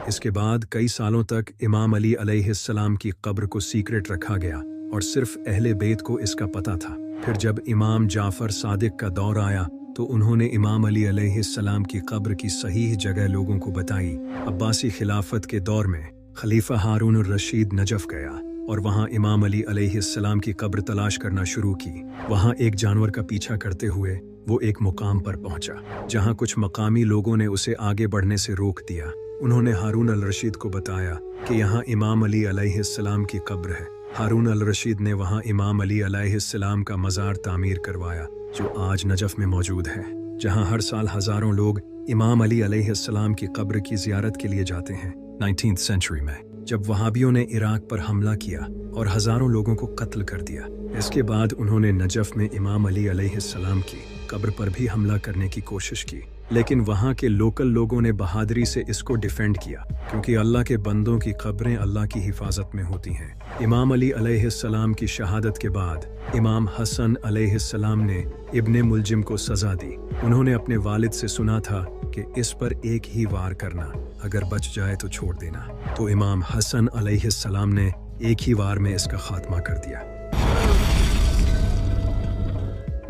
इसके बाद कई सालों तक इमाम अली अलैहिस्सलाम की कब्र को सीक्रेट रखा गया और सिर्फ अहले बैत को इसका पता था। फिर जब इमाम जाफर सादिक का दौर आया तो उन्होंने इमाम अली अलैहिस्सलाम की कब्र की सही जगह लोगों को बताई। अब्बासी खिलाफत के दौर में खलीफा हारून अल रशीद नजफ गया और वहां इमाम अली अलैहिस्सलाम की कब्र तलाश करना शुरू की। वहां एक जानवर का पीछा करते हुए वो एक मुकाम पर पहुंचा जहां कुछ मकामी लोगों ने उसे आगे बढ़ने से रोक दिया। उन्होंने हारून अल रशीद को बताया कि यहाँ इमाम अली अलैहिस्सलाम की कब्र है। हारून अल रशीद ने वहाँ इमाम अली अलैहिस्सलाम का मज़ार तामीर करवाया जो आज नजफ में मौजूद है, जहाँ हर साल हजारों लोग इमाम अली अलैहिस्सलाम की कब्र की ज़ियारत के लिए जाते हैं। 19th सेंचुरी में जब वहाबियों ने इराक पर हमला किया और हजारों लोगों को कत्ल कर दिया, इसके बाद उन्होंने नजफ में इमाम अली अलैहिस्सलाम की कब्र पर भी हमला करने की कोशिश की, लेकिन वहाँ के लोकल लोगों ने बहादुरी से इसको डिफेंड किया क्योंकि अल्लाह के बंदों की कब्रें अल्लाह की हिफाजत में होती हैं। इमाम अली अलैहिस्सलाम की शहादत के बाद इमाम हसन अलैहिस्सलाम ने इब्ने मुलजिम को सजा दी। उन्होंने अपने वालिद से सुना था कि इस पर एक ही वार करना, अगर बच जाए तो छोड़ देना। तो इमाम हसन अलैहिस्सलाम ने एक ही वार में इसका खात्मा कर दिया।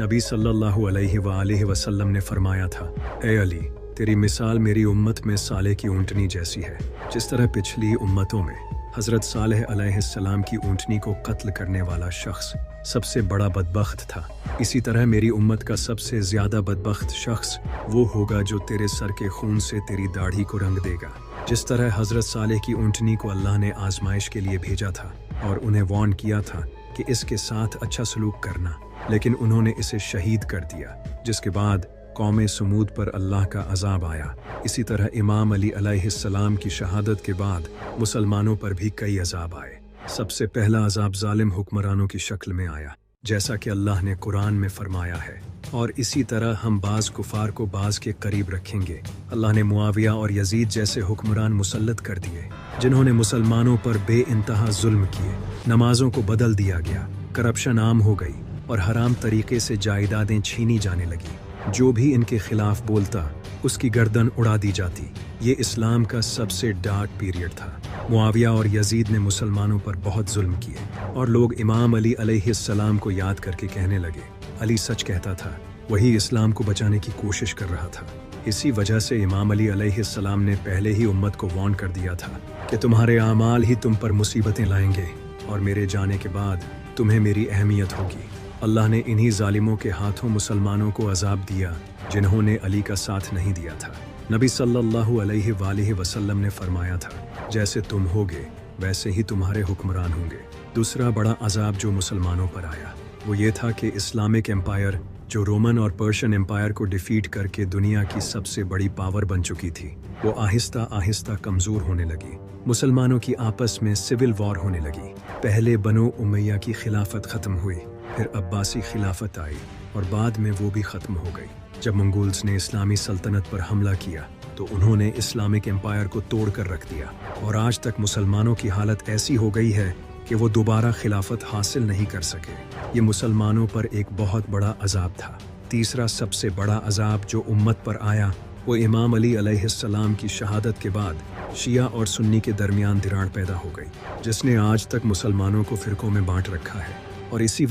नबी सल्लल्लाहु अलैहि वसल्लम ने फरमाया था, ए अली, तेरी मिसाल मेरी उम्मत में साले की ऊँटनी जैसी है। जिस तरह पिछली उम्मतों में हज़रत सालेह अलैहिस्सलाम की ऊँटनी को कत्ल करने वाला शख्स सबसे बड़ा बदबख्त था, इसी तरह मेरी उम्मत का सबसे ज़्यादा बदबख्त शख्स वो होगा जो तेरे सर के खून से तेरी दाढ़ी को रंग देगा। जिस तरह हज़रत सालेह की ऊँटनी को अल्लाह ने आजमाइश के लिए भेजा था और उन्हें वार्न किया था कि इसके साथ अच्छा सलूक करना, लेकिन उन्होंने इसे शहीद कर दिया, जिसके बाद कौम समूद पर अल्लाह का अजाब आया। इसी तरह इमाम अली अलैहिस्सलाम की शहादत के बाद मुसलमानों पर भी कई अजाब आए। सबसे पहला अजाब जालिम हुक्मरानों की शक्ल में आया, जैसा कि अल्लाह ने कुरान में फरमाया है, और इसी तरह हम बाज कुफार को बाज के करीब रखेंगे। अल्लाह ने मुआविया और यजीद जैसे हुक्मरान मुसल्लत कर दिए जिन्होंने मुसलमानों पर बेइंतहा जुल्म किए। नमाजों को बदल दिया गया, करप्शन आम हो गई और हराम तरीके से जायदादें छीनी जाने लगी। जो भी इनके खिलाफ बोलता उसकी गर्दन उड़ा दी जाती। ये इस्लाम का सबसे डार्क पीरियड था। मुआविया और यजीद ने मुसलमानों पर बहुत जुल्म किए और लोग इमाम अली अलैहिस्सलाम को याद करके कहने लगे, अली सच कहता था, वही इस्लाम को बचाने की कोशिश कर रहा था। इसी वजह से इमाम अली अलैहिस्सलाम ने पहले ही उम्मत को वार्न कर दिया था कि तुम्हारे आमाल ही तुम पर मुसीबतें लाएंगे और मेरे जाने के बाद तुम्हें मेरी अहमियत होगी। अल्लाह ने इन्हीं जालिमों के हाथों मुसलमानों को अजाब दिया जिन्होंने अली का साथ नहीं दिया था। नबी सल्लल्लाहु अलैहि वसल्लम ने फरमाया था, जैसे तुम होगे वैसे ही तुम्हारे हुक्मरान होंगे। दूसरा बड़ा अजाब जो मुसलमानों पर आया वो ये था कि इस्लामिक एम्पायर जो रोमन और पर्शियन एम्पायर को डिफीट करके दुनिया की सबसे बड़ी पावर बन चुकी थी, वो आहिस्ता आहिस्ता कमज़ोर होने लगी। मुसलमानों की आपस में सिविल वॉर होने लगी। पहले बनो उमैया की खिलाफत ख़त्म हुई, फिर अब्बासी खिलाफत आई और बाद में वो भी ख़त्म हो गई। जब मंगोल्स ने इस्लामी सल्तनत पर हमला किया तो उन्होंने इस्लामिक एम्पायर को तोड़ कर रख दिया और आज तक मुसलमानों की हालत ऐसी हो गई है कि वो दोबारा खिलाफत हासिल नहीं कर सके। ये मुसलमानों पर एक बहुत बड़ा अजाब था। तीसरा सबसे बड़ा अजाब जो उम्मत पर आया वो इमाम अली अलैहिस्सलाम की शहादत के बाद शिया और सुन्नी के दरमियान दरार पैदा हो गई, जिसने आज तक मुसलमानों को फ़िरक़ों में बांट रखा है। और इसी वजह